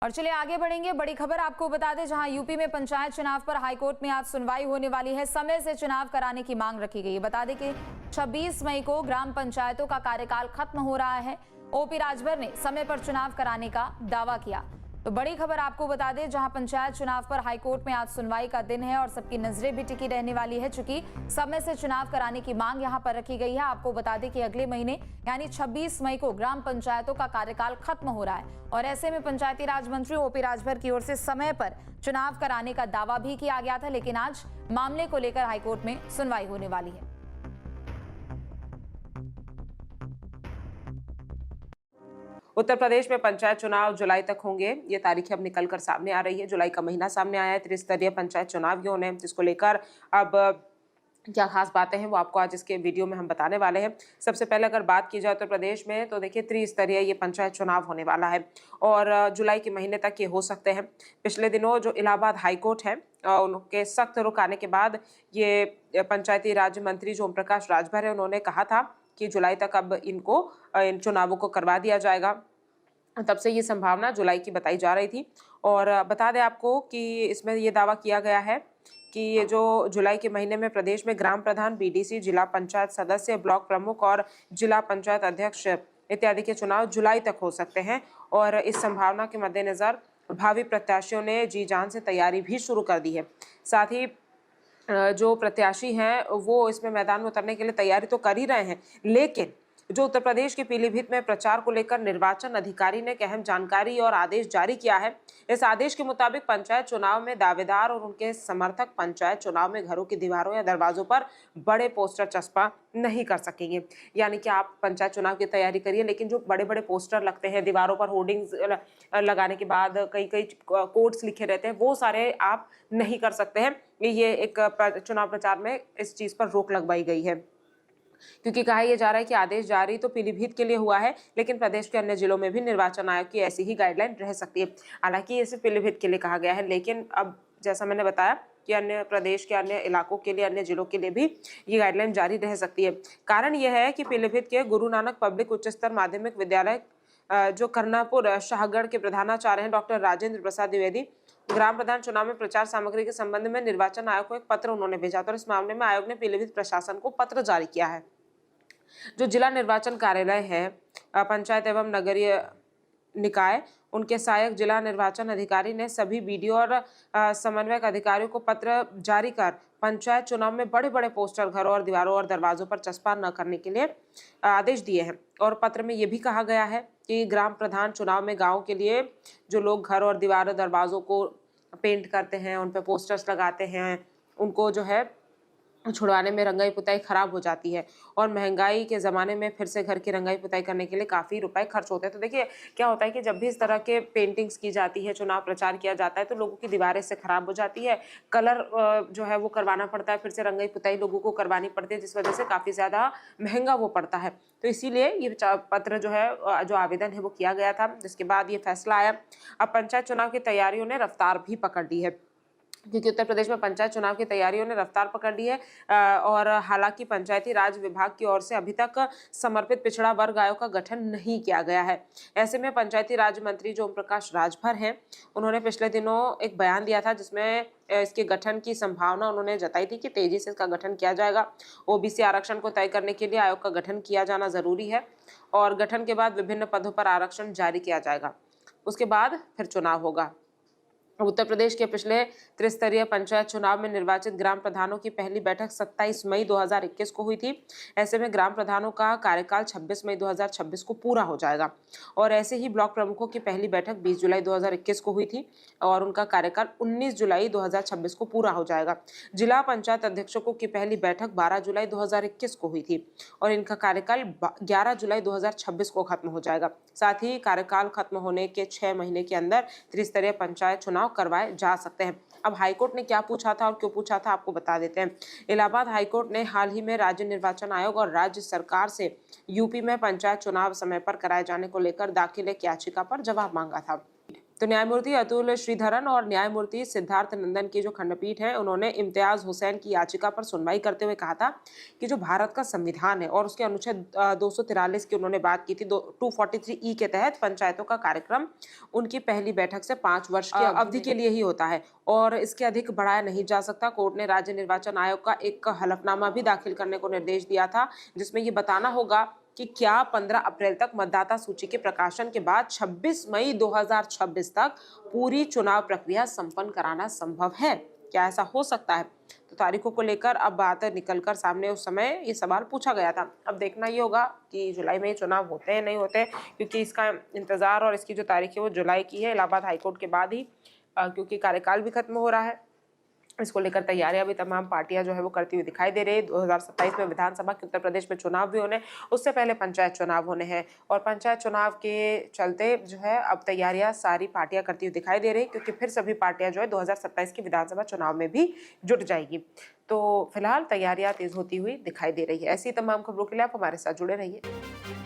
और चलिए आगे बढ़ेंगे। बड़ी खबर आपको बता दें, जहां यूपी में पंचायत चुनाव पर हाईकोर्ट में आज सुनवाई होने वाली है। समय से चुनाव कराने की मांग रखी गई है। बता दें कि 26 मई को ग्राम पंचायतों का कार्यकाल खत्म हो रहा है। ओपी राजभर ने समय पर चुनाव कराने का दावा किया। तो बड़ी खबर आपको बता दें, जहां पंचायत चुनाव पर हाईकोर्ट में आज सुनवाई का दिन है और सबकी नजरें भी टिकी रहने वाली है, चूंकि समय से चुनाव कराने की मांग यहां पर रखी गई है। आपको बता दें कि अगले महीने यानी 26 मई को ग्राम पंचायतों का कार्यकाल खत्म हो रहा है और ऐसे में पंचायती राज मंत्री ओपी राजभर की ओर से समय पर चुनाव कराने का दावा भी किया गया था, लेकिन आज मामले को लेकर हाईकोर्ट में सुनवाई होने वाली है। उत्तर प्रदेश में पंचायत चुनाव जुलाई तक होंगे। ये तारीखें अब निकलकर सामने आ रही है। जुलाई का महीना सामने आया है। त्रिस्तरीय पंचायत चुनाव ये होने, जिसको लेकर अब क्या खास बातें हैं वो आपको आज इसके वीडियो में हम बताने वाले हैं। सबसे पहले अगर बात की जाए उत्तर प्रदेश में, तो देखिए त्रिस्तरीय ये पंचायत चुनाव होने वाला है और जुलाई के महीने तक ये हो सकते हैं। पिछले दिनों जो इलाहाबाद हाईकोर्ट है उनके सख्त रुख आने के बाद ये पंचायती राज मंत्री जो ओम प्रकाश राजभर है, उन्होंने कहा था कि जुलाई तक अब इन चुनावों को करवा दिया जाएगा। तब से ये संभावना जुलाई की बताई जा रही थी और बता दें आपको कि इसमें ये दावा किया गया है कि ये जो जुलाई के महीने में प्रदेश में ग्राम प्रधान, बीडीसी, जिला पंचायत सदस्य, ब्लॉक प्रमुख और जिला पंचायत अध्यक्ष इत्यादि के चुनाव जुलाई तक हो सकते हैं और इस संभावना के मद्देनजर भावी प्रत्याशियों ने जी जान से तैयारी भी शुरू कर दी है। साथ ही जो प्रत्याशी हैं वो इसमें मैदान में उतरने के लिए तैयारी तो कर ही रहे हैं, लेकिन जो उत्तर प्रदेश के पीलीभीत में प्रचार को लेकर निर्वाचन अधिकारी ने एक अहम जानकारी और आदेश जारी किया है। इस आदेश के मुताबिक पंचायत चुनाव में दावेदार और उनके समर्थक पंचायत चुनाव में घरों की दीवारों या दरवाजों पर बड़े पोस्टर चस्पा नहीं कर सकेंगे। यानी कि आप पंचायत चुनाव की तैयारी करिए, लेकिन जो बड़े बड़े पोस्टर लगते हैं दीवारों पर, होर्डिंग्स लगाने के बाद कई कई कोड्स लिखे रहते हैं, वो सारे आप नहीं कर सकते हैं। ये एक चुनाव प्रचार में इस चीज पर रोक लगवाई गई है, क्योंकि कहा यह जा रहा है कि आदेश जारी तो पीलीभीत के लिए हुआ है, लेकिन प्रदेश के अन्य जिलों में भी निर्वाचन आयोग की ऐसी ही गाइडलाइन रह सकती है। हालांकि ये सिर्फ पीलीभीत के लिए कहा गया है, लेकिन अब जैसा मैंने बताया कि अन्य प्रदेश के अन्य इलाकों के लिए, अन्य जिलों के लिए भी ये गाइडलाइन जारी रह सकती है। कारण यह है कि पीलीभीत के गुरु नानक पब्लिक उच्चतर माध्यमिक विद्यालय जो कर्नापुर शाहगढ़ के प्रधानाचार्य हैं डॉक्टर राजेंद्र प्रसाद द्विवेदी, ग्राम प्रधान चुनाव में प्रचार सामग्री के संबंध में निर्वाचन आयोग को एक पत्र उन्होंने भेजा था और इस मामले में आयोग ने पीलीभीत प्रशासन को पत्र जारी किया है। जो जिला निर्वाचन कार्यालय है, पंचायत एवं नगरीय निकाय, उनके सहायक जिला निर्वाचन अधिकारी ने सभी बीडीओ और समन्वयक अधिकारियों को पत्र जारी कर पंचायत चुनाव में बड़े बड़े पोस्टर घरों और दीवारों और दरवाजों पर चस्पा न करने के लिए आदेश दिए हैं। और पत्र में यह भी कहा गया है कि ग्राम प्रधान चुनाव में गांव के लिए जो लोग घर और दीवारों दरवाजों को पेंट करते हैं, उन पर पोस्टर्स लगाते हैं, उनको जो है छुड़वाने में रंगाई पुताई खराब हो जाती है और महंगाई के ज़माने में फिर से घर की रंगाई पुताई करने के लिए काफ़ी रुपए खर्च होते हैं। तो देखिए क्या होता है कि जब भी इस तरह के पेंटिंग्स की जाती है, चुनाव प्रचार किया जाता है, तो लोगों की दीवारें से खराब हो जाती है, कलर जो है वो करवाना पड़ता है, फिर से रंगाई पुताई लोगों को करवानी पड़ती है, जिस वजह से काफ़ी ज़्यादा महंगा वो पड़ता है। तो इसीलिए ये पत्र जो है, जो आवेदन है वो किया गया था, जिसके बाद ये फैसला आया। अब पंचायत चुनाव की तैयारियों ने रफ्तार भी पकड़ ली है, क्योंकि उत्तर प्रदेश में पंचायत चुनाव की तैयारियों ने रफ्तार पकड़ ली है और हालांकि पंचायती राज विभाग की ओर से अभी तक समर्पित पिछड़ा वर्ग आयोग का गठन नहीं किया गया है। ऐसे में पंचायती राज मंत्री जो ओम प्रकाश राजभर हैं, उन्होंने पिछले दिनों एक बयान दिया था जिसमें इसके गठन की संभावना उन्होंने जताई थी कि तेजी से इसका गठन किया जाएगा। ओबीसी आरक्षण को तय करने के लिए आयोग का गठन किया जाना जरूरी है और गठन के बाद विभिन्न पदों पर आरक्षण जारी किया जाएगा, उसके बाद फिर चुनाव होगा। उत्तर प्रदेश के पिछले त्रिस्तरीय पंचायत चुनाव में निर्वाचित ग्राम प्रधानों की पहली बैठक 27 मई 2021 को हुई थी। ऐसे में ग्राम प्रधानों का कार्यकाल 26 मई 2026 को पूरा हो जाएगा और ऐसे ही ब्लॉक प्रमुखों की पहली बैठक 20 जुलाई 2021 को हुई थी और उनका कार्यकाल 19 जुलाई 2026 को पूरा हो जाएगा। जिला पंचायत अध्यक्षकों की पहली बैठक 12 जुलाई 2021 को हुई थी और इनका कार्यकाल 11 जुलाई 2026 को खत्म हो जाएगा। साथ ही कार्यकाल खत्म होने के 6 महीने के अंदर त्रिस्तरीय पंचायत चुनाव करवाए जा सकते हैं। अब हाईकोर्ट ने क्या पूछा था और क्यों पूछा था आपको बता देते हैं। इलाहाबाद हाईकोर्ट ने हाल ही में राज्य निर्वाचन आयोग और राज्य सरकार से यूपी में पंचायत चुनाव समय पर कराए जाने को लेकर दाखिल एक याचिका पर जवाब मांगा था। तो न्यायमूर्ति अतुल श्रीधरन और न्यायमूर्ति सिद्धार्थ नंदन की जो खंडपीठ है, उन्होंने इम्तियाज हुसैन की याचिका पर सुनवाई करते हुए कहा था कि जो भारत का संविधान है और उसके अनुच्छेद 243 की उन्होंने बात की थी, 243E के तहत पंचायतों का कार्यक्रम उनकी पहली बैठक से 5 वर्ष की अवधि के लिए ही होता है और इसके अधिक बढ़ाया नहीं जा सकता। कोर्ट ने राज्य निर्वाचन आयोग का एक हलफनामा भी दाखिल करने को निर्देश दिया था, जिसमें ये बताना होगा कि क्या 15 अप्रैल तक मतदाता सूची के प्रकाशन के बाद 26 मई 2026 तक पूरी चुनाव प्रक्रिया संपन्न कराना संभव है। क्या ऐसा हो सकता है? तो तारीखों को लेकर अब बात निकलकर सामने, उस समय ये सवाल पूछा गया था। अब देखना ये होगा कि जुलाई में चुनाव होते हैं नहीं होते, क्योंकि इसका इंतजार और इसकी जो तारीख है वो जुलाई की है, इलाहाबाद हाईकोर्ट के बाद ही, क्योंकि कार्यकाल भी खत्म हो रहा है। इसको लेकर तैयारियां भी तमाम पार्टियां जो है वो करती हुई दिखाई दे रही है। 2027 में विधानसभा के उत्तर प्रदेश में चुनाव भी होने, उससे पहले पंचायत चुनाव होने हैं और पंचायत चुनाव के चलते जो है अब तैयारियां सारी पार्टियां करती हुई दिखाई दे रही है, क्योंकि फिर सभी पार्टियां जो है 2027 की विधानसभा चुनाव में भी जुट जाएगी। तो फिलहाल तैयारियां तेज होती हुई दिखाई दे रही है। ऐसी तमाम खबरों के लिए आप हमारे साथ जुड़े रहिए।